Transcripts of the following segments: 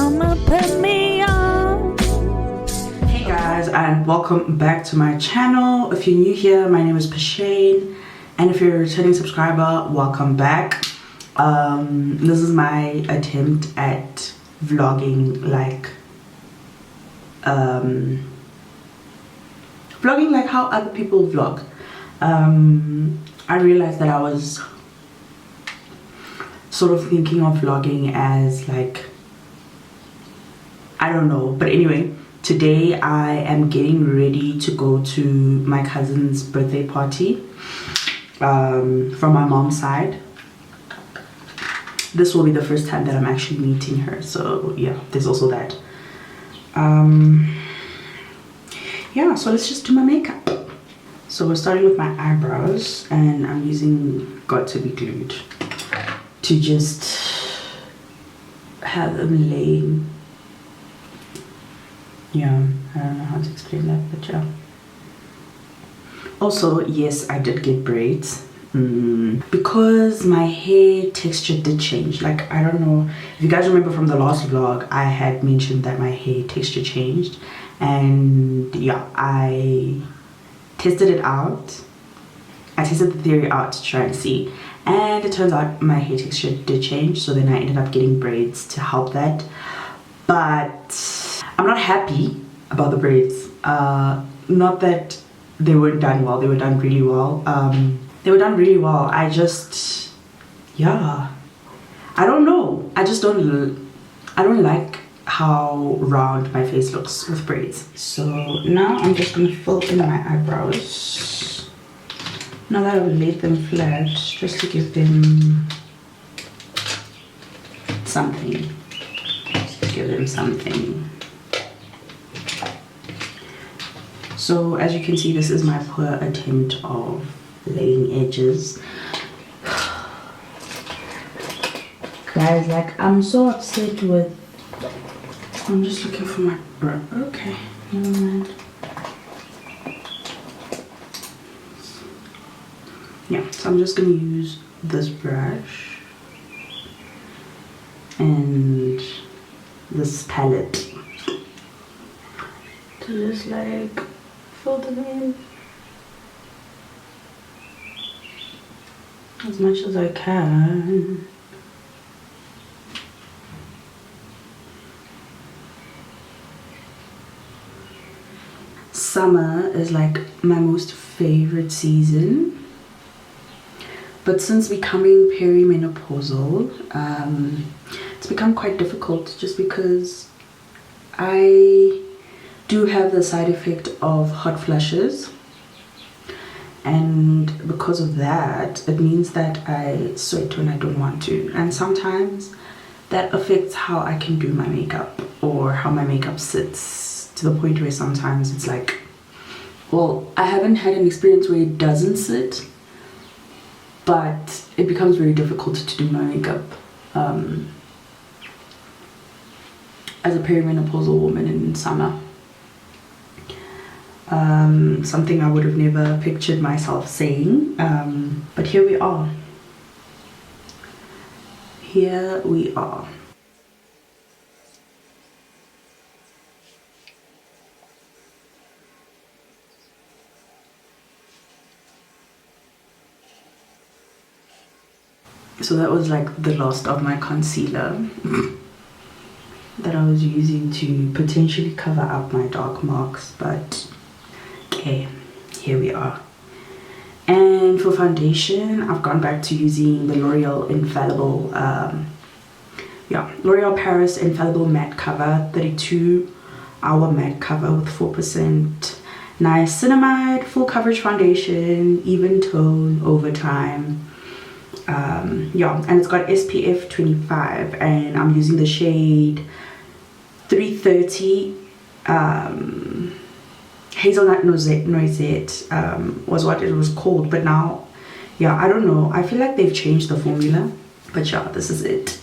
Mama put me on. Hey guys, and welcome back to my channel. If you're new here, my name is Pashane, and if you're a returning subscriber, welcome back. This is my attempt at vlogging like how other people vlog. I realized that I was sort of thinking of vlogging as like, I don't know, but anyway, today I am getting ready to go to my cousin's birthday party from my mom's side. This will be the first time that I'm actually meeting her, so yeah, there's also that. Yeah, so let's just do my makeup. So we're starting with my eyebrows, and I'm using Got To Be Glued to just have them laying. Yeah, I don't know how to explain that, but yeah. Also, yes, I did get braids because my hair texture did change. Like, I don't know if you guys remember from the last vlog, I had mentioned that my hair texture changed, and yeah, I tested it out. I tested the theory out to try and see, and it turns out my hair texture did change, so then I ended up getting braids to help that. But I'm not happy about the braids. Not that they weren't done well, they were done really well. They were done really well. I just, yeah, I don't know. I don't like how round my face looks with braids. So now I'm just gonna fill in my eyebrows. Now that I've laid them flat, just to give them something. Give them something. So as you can see, this is my poor attempt of laying edges. Guys, like, I'm so upset with, I'm just looking for my brush. Okay, never mind. Yeah, so I'm just gonna use this brush and this palette to just like fill them in as much as I can. Summer is like my most favorite season, but since becoming perimenopausal, it's become quite difficult just because I do have the side effect of hot flushes, and because of that, it means that I sweat when I don't want to, and sometimes that affects how I can do my makeup or how my makeup sits, to the point where sometimes it's like, well, I haven't had an experience where it doesn't sit, but it becomes very difficult to do my makeup as a perimenopausal woman in summer. Something I would have never pictured myself saying, but here we are. Here we are. So that was like the last of my concealer that I was using to potentially cover up my dark marks, but okay, here we are. And for foundation, I've gone back to using the L'Oreal Infallible, L'Oreal Paris Infallible Matte Cover, 32-hour matte cover with 4% niacinamide, full coverage foundation, even tone over time. Yeah, and it's got SPF 25, and I'm using the shade 330. Hazelnut Noisette was what it was called, but now, yeah, I don't know, I feel like they've changed the formula, but yeah, this is it.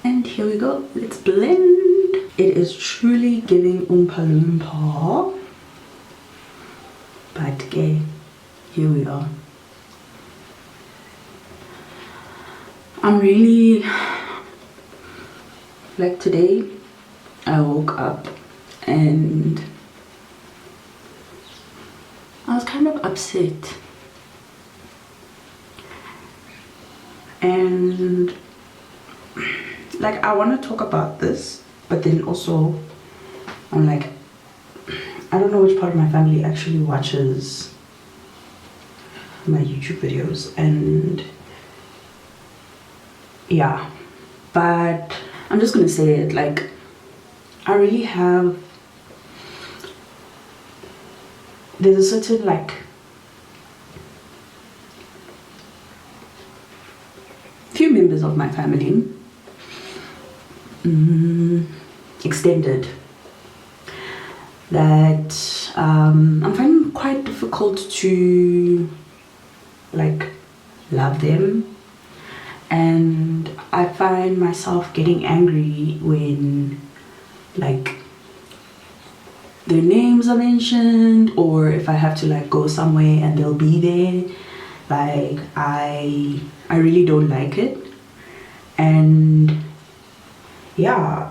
And here we go, let's blend. It is truly giving Oompa Loompa. But okay, here we are. I'm really, like today, I woke up and I was kind of upset. And like I want to talk about this, but then also I'm like, I don't know which part of my family actually watches my YouTube videos, and yeah, but I'm just gonna say it, like I really have, there's a certain like few members of my family, extended, that I'm finding quite difficult to like love them, and I find myself getting angry when like their names are mentioned, or if I have to like go somewhere and they'll be there. Like I really don't like it. And yeah,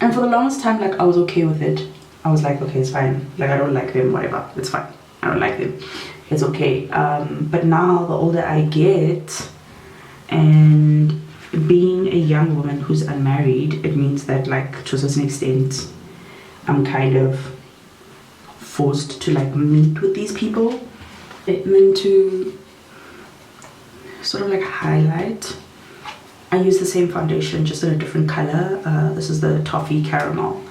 and for the longest time, like I was okay with it. I was like, okay, it's fine, like I don't like them, whatever, it's fine, I don't like them, it's okay. But now the older I get, and being a young woman who's unmarried, it means that like to a certain extent I'm kind of forced to like meet with these people. It meant to sort of like highlight. I use the same foundation, just in a different color. This is the Toffee Caramel.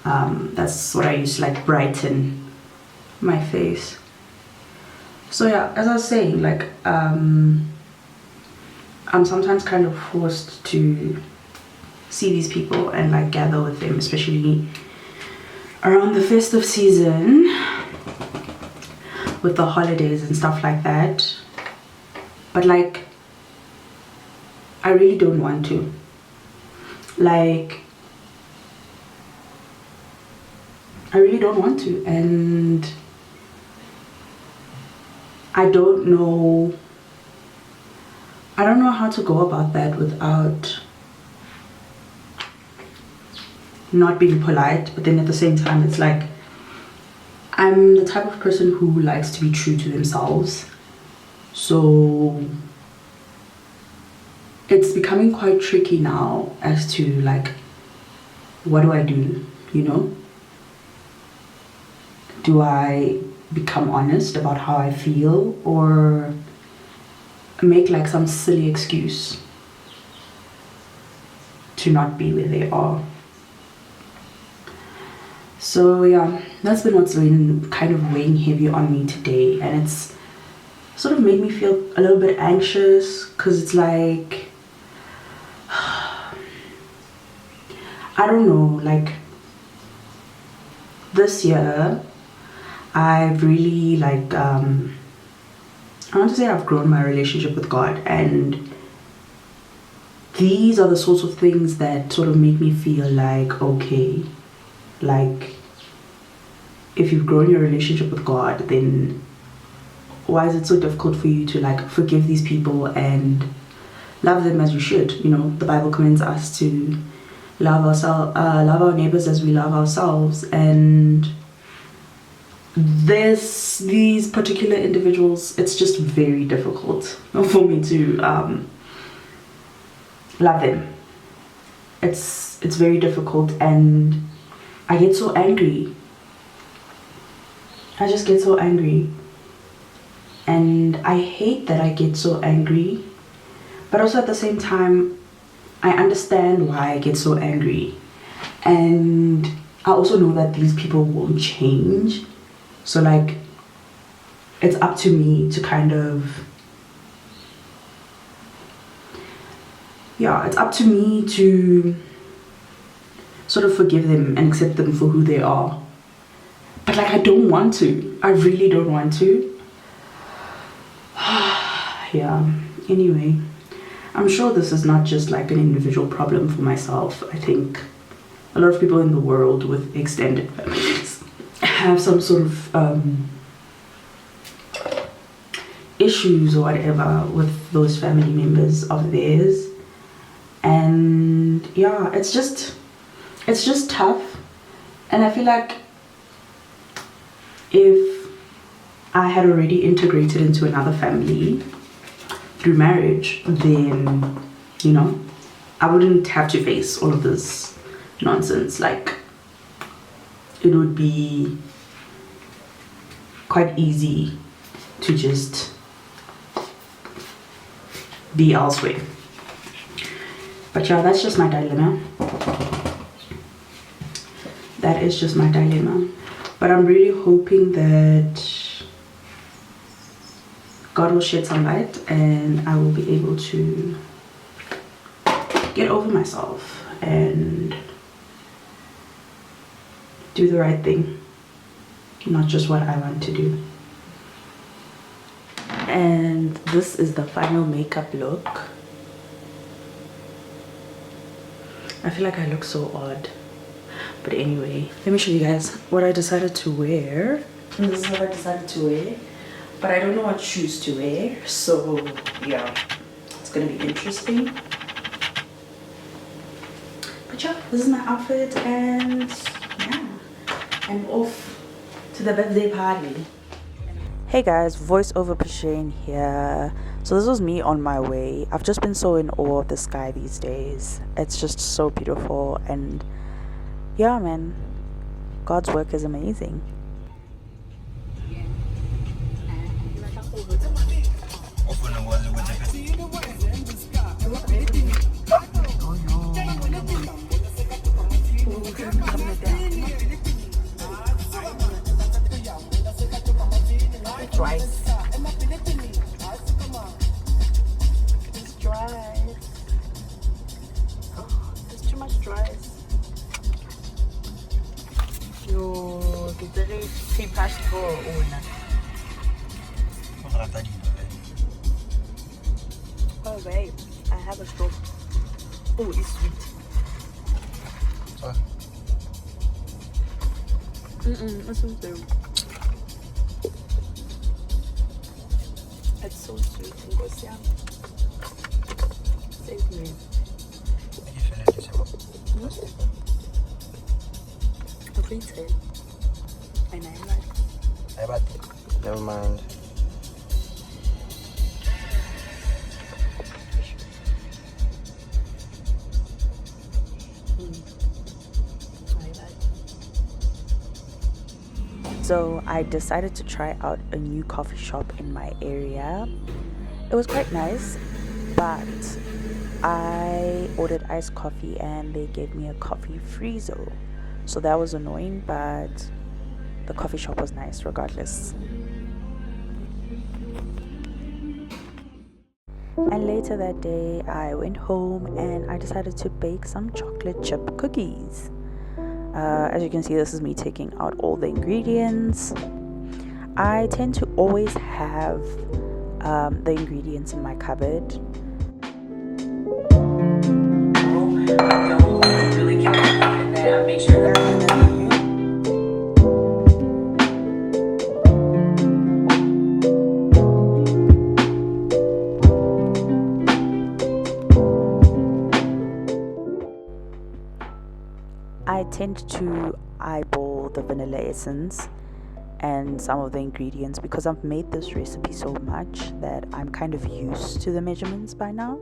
That's what I use to like brighten my face. So yeah, as I was saying, like I'm sometimes kind of forced to see these people and like gather with them, especially around the festive season with the holidays and stuff like that. But like I really don't want to. Like I really don't want to, and I don't know how to go about that without not being polite, but then at the same time it's like I'm the type of person who likes to be true to themselves. So it's becoming quite tricky now as to like, what do I do, you know? Do I become honest about how I feel, or make like some silly excuse to not be where they are? So yeah, that's been what's been kind of weighing heavy on me today, and it's sort of made me feel a little bit anxious, because it's like I don't know, like this year I've really like I want to say I've grown my relationship with God, and these are the sorts of things that sort of make me feel like, okay, like if you've grown your relationship with God, then why is it so difficult for you to like forgive these people and love them as you should? You know, the Bible commands us to love our neighbors as we love ourselves, and these particular individuals, it's just very difficult for me to love them. It's very difficult, and I get so angry. I just get so angry, and I hate that I get so angry, but also at the same time I understand why I get so angry, and I also know that these people won't change. So like it's up to me to kind of, yeah, it's up to me to sort of forgive them and accept them for who they are. But like I don't want to. I really don't want to. Yeah, anyway, I'm sure this is not just like an individual problem for myself. I think a lot of people in the world with extended families have some sort of issues or whatever with those family members of theirs. And yeah, it's just tough. And I feel like if I had already integrated into another family through marriage, then, you know, I wouldn't have to face all of this nonsense. Like, it would be quite easy to just be elsewhere. But yeah, that's just my dilemma. That is just my dilemma. But I'm really hoping that God will shed some light and I will be able to get over myself and do the right thing, not just what I want to do. And this is the final makeup look. I feel like I look so odd, but anyway, let me show you guys what I decided to wear. And this is what I decided to wear, but I don't know what shoes to wear, so yeah, it's gonna be interesting. But yeah, this is my outfit, and yeah, I'm off to the birthday party. Hey guys, voiceover Pashane here. So this was me on my way. I've just been so in awe of the sky these days. It's just so beautiful, and yeah man, God's work is amazing. Rice. It's dry. Oh, there's too much rice. Yo, kita si pasto una. Oh babe, I have a straw. Oh, it's sweet. It's so sweet. It's so sweet. Ngosia. Save me. Retail. And I like. Never mind. So I decided to try out a new coffee shop in my area. It was quite nice, but I ordered iced coffee and they gave me a coffee friezo. So that was annoying, but the coffee shop was nice regardless. And later that day, I went home and I decided to bake some chocolate chip cookies. As you can see, this is me taking out all the ingredients. I tend to always have the ingredients in my cupboard. I tend to eyeball the vanilla essence and some of the ingredients because I've made this recipe so much that I'm kind of used to the measurements by now.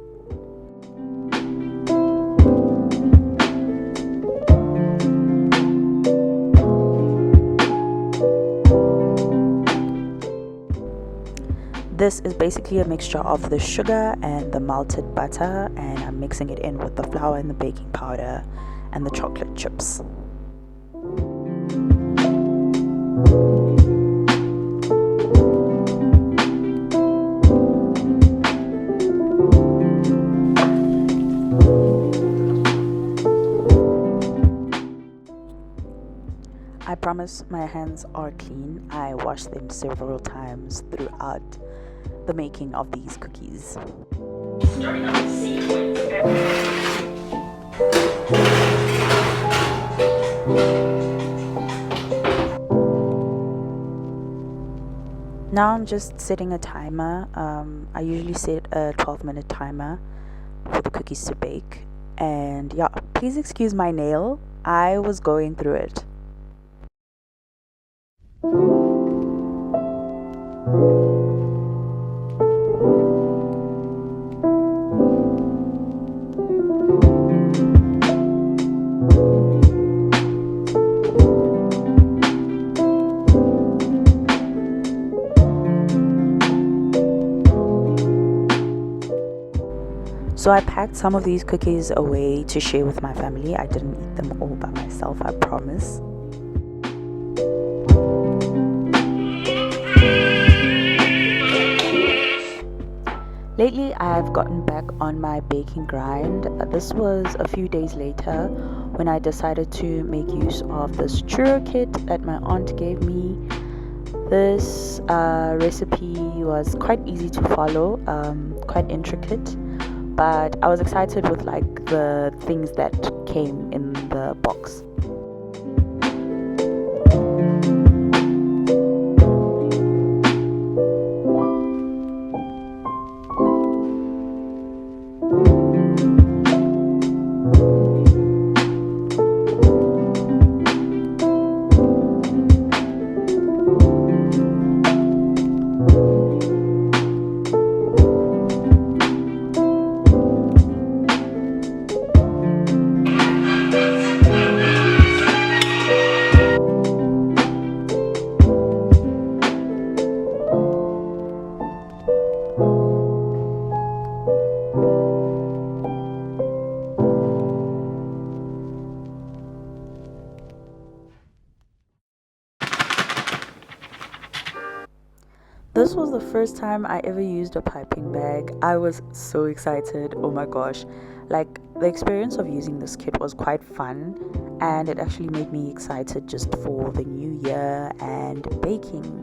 This is basically a mixture of the sugar and the melted butter, and I'm mixing it in with the flour and the baking powder and the chocolate chips. I promise my hands are clean. I washed them several times throughout the making of these cookies. Starting on the sequence. Now I'm just setting a timer. I usually set a 12-minute timer for the cookies to bake. And yeah, please excuse my nail. I was going through it. So I packed some of these cookies away to share with my family. I didn't eat them all by myself, I promise. Lately, I've gotten back on my baking grind. This was a few days later when I decided to make use of this churro kit that my aunt gave me. This recipe was quite easy to follow, quite intricate, but I was excited with like the things that came in the box. This was the first time I ever used a piping bag. I was so excited. Oh my gosh. Like, the experience of using this kit was quite fun, and it actually made me excited just for the new year and baking.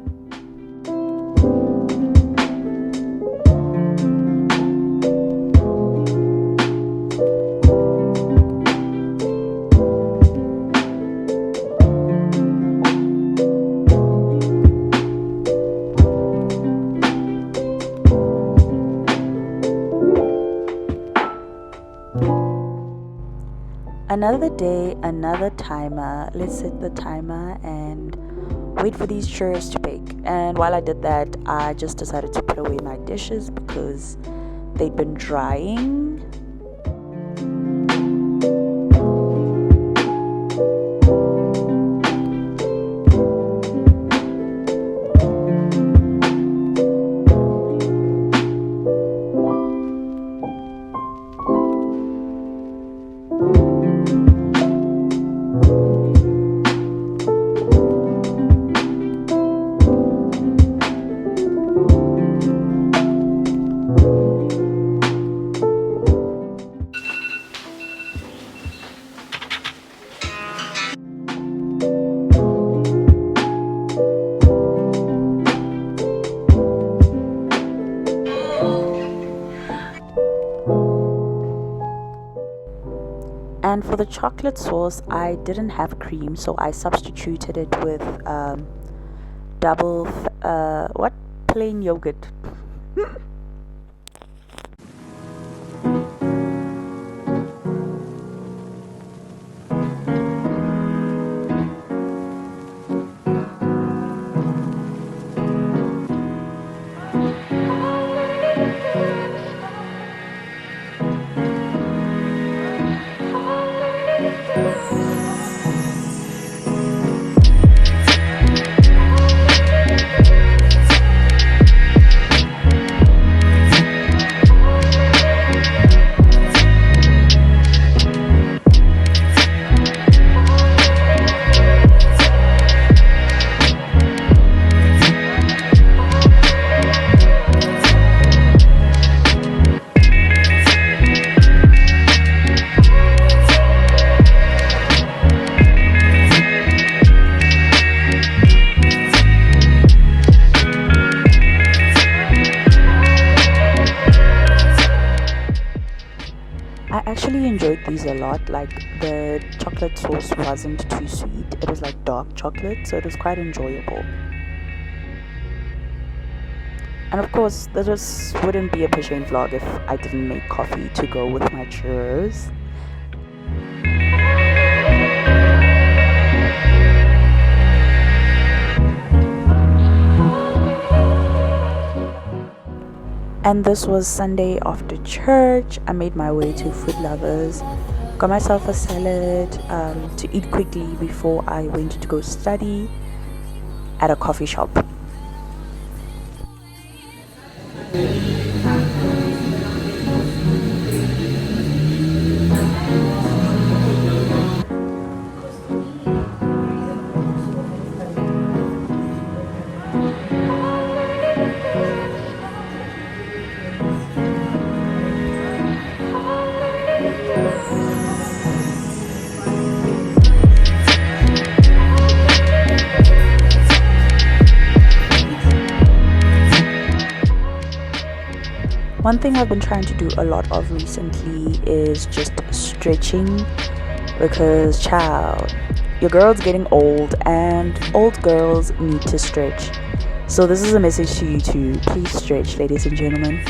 Another day, another timer. Let's set the timer and wait for these churros to bake. And while I did that, I just decided to put away my dishes because they'd been drying. And for the chocolate sauce, I didn't have cream, so I substituted it with plain yogurt. I actually enjoyed these a lot. Like, the chocolate sauce wasn't too sweet, it was like dark chocolate, so it was quite enjoyable. And of course, this wouldn't be a Pashane vlog if I didn't make coffee to go with my churros. And this was Sunday after church. I made my way to Food Lovers, got myself a salad to eat quickly before I went to go study at a coffee shop. One thing I've been trying to do a lot of recently is just stretching, because child, your girl's getting old and old girls need to stretch. So this is a message to you too. Please stretch, ladies and gentlemen.